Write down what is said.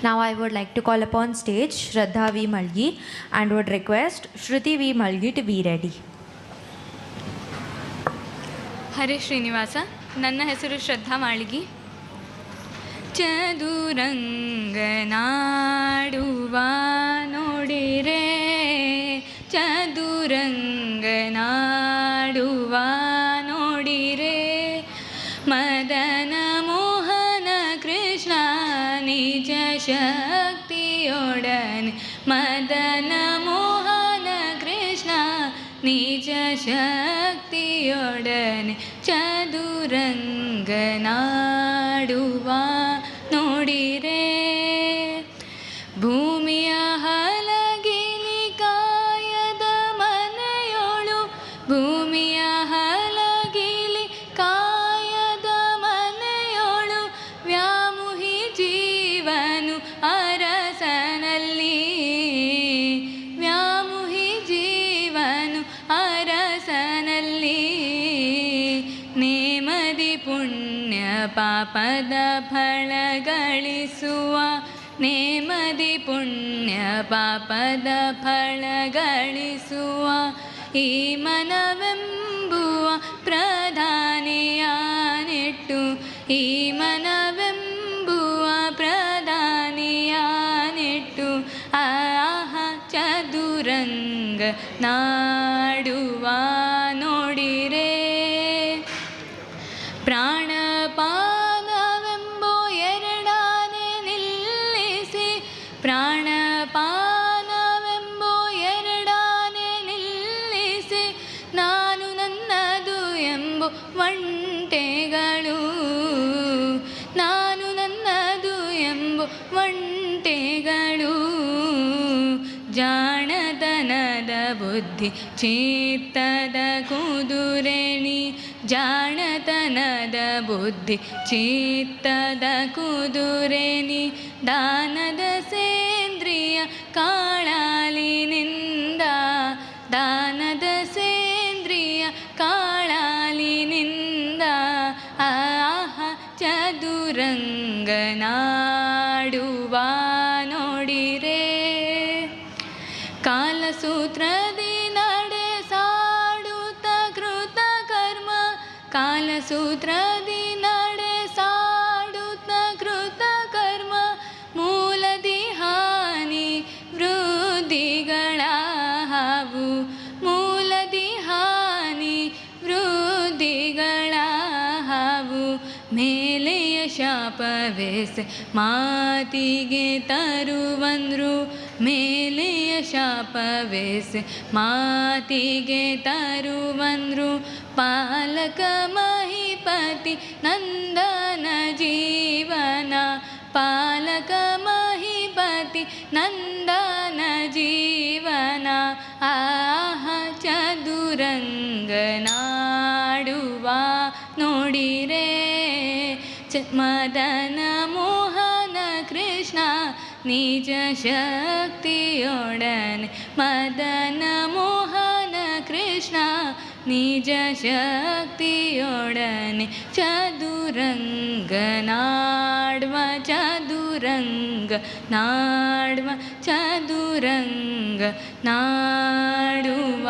Now I would like to call upon stage Shraddha V. Malgi and would request Shruti V. Malgi to be ready. ಹರೇ ಶ್ರೀನಿವಾಸ. ನನ್ನ ಹೆಸರು ಶ್ರದ್ಧಾ ಮಾಳ್ಗಿ. ಚದುರಂಗನಾಡುವ ನೋಡಿರೆ, ಚದುರಂಗನಾಡುವ ನೋಡಿರೆ, ಮದನ ಮೋಹನ ಕೃಷ್ಣ ನಿಜ ಶಕ್ತಿಯೊಡನೆ, ಮದನ ಮೋಹನ ಕೃಷ್ಣ ನಿಜ ಶಕ್ತಿಯೊಡನೆ, ಚದುರಂಗನಾಡುವ ನೋಡಿರೆ, ಭೂಮಿಯ ಹಲಗಿಲಿ ಕಾಯದ ಮನೆಯೊಳು, ಭೂಮಿಯ ಹಲಗಿಲಿ ಕಾಯದ ಮನೆಯೊಳು, ವ್ಯಾಮುಹಿ ಜೀವನು ಅರಸನಲ್ಲಿ, ವ್ಯಾಮುಹಿ ಜೀವನು ಅರಸನಲ್ಲಿ, ನೇಮದಿ ಪುಣ್ಯ ಪಾಪದ ಫಳ ಗಳಿಸುವ, ನೇಮದಿ ಪುಣ್ಯ ಪಾಪದ ಫಳ ಗಳಿಸುವ, ಈ ಮನವೆಂಬುವ ಪ್ರಧಾನಿಯಾನಿಟ್ಟು, ಈ ಮನವೆಂಬುವ ಪ್ರಧಾನಿಯಾನಿಟ್ಟು, ಆಹ ಚದುರಂಗ ನಾಡುವ ನೋಡಿರೆ, ಪ್ರಾಣಪಾನವೆಂಬೋ ಎರಡಾನೆ ನಿಲ್ಲಿಸಿ, ಪ್ರಾಣಪಾನವೆಂಬೋ ಎರಡಾನೆ ನಿಲ್ಲಿಸಿ, ನಾನು ನನ್ನದು ಎಂಬೋ ಒಂಟೆಗಳು, ನಾನು ನನ್ನದು ಎಂಬೋ ಒಂಟೆಗಳು, ಜಾಣತನದ ಬುದ್ಧಿ ಚಿತ್ತದ ಕುದುರೆನಿ, ಜಾಣತನದ ಬುದ್ಧಿ ಚಿತ್ತದ ಕುದುರೆನಿ, ದಾನದ ಸೇಂದ್ರಿಯ ಕಾಳಾಲಿನಿಂದ, ದಾನದ ಸೇಂದ್ರಿಯ ಕಾಳಾಲಿನಿಂದ, ಆಹ ಚದುರಂಗನಾಡುವ ನೋಡಿರೆ, ಕಾಲಸೂತ್ರದಿ ನಡೆಸಾಡುತ್ತ ಕೃತ ಕರ್ಮ, ಕಾಲಸೂತ್ರದಿ ನಡೆಸಾಡುತ್ತ ಕೃತ ಕರ್ಮ, ಮೂಲದಿ ಹಾನಿ ವೃದ್ಧಿಗಳ ಹಾವು, ಮೂಲದಿ ಹಾನಿ ವೃದ್ಧಿಗಳ ಹಾವು, ಮೇಲೆಯ ಶಾಪವೆಸೆ ಮಾತಿಗೆ ತರುವಂದ್ರು, ಮೇಲೆಯ ಶಾಪವೆಸೆ ಮಾತಿಗೆ ತರುವಂದ್ರು, ಪಾಲಕ ಮಹಿಪತಿ ನಂದನ ಜೀವನ, ಪಾಲಕ ಮಹಿಪತಿ ನಂದನ ಜೀವನ, ಆಹ ಚದುರಂಗನಾಡುವ ನೋಡಿರೆ, ಮದನ ಮೋಹನ ಕೃಷ್ಣ ನಿಜ ಶಕ್ತಿಯೊಡನೆ, ಮದನ ಮೋಹನ ಕೃಷ್ಣ ನಿಜ ಶಕ್ತಿಯೊಡನೆ, ಚದುರಂಗನಾಡುವ, ಚದುರಂಗ ನಾಡುವ, ಚದುರಂಗ ನಾಡುವ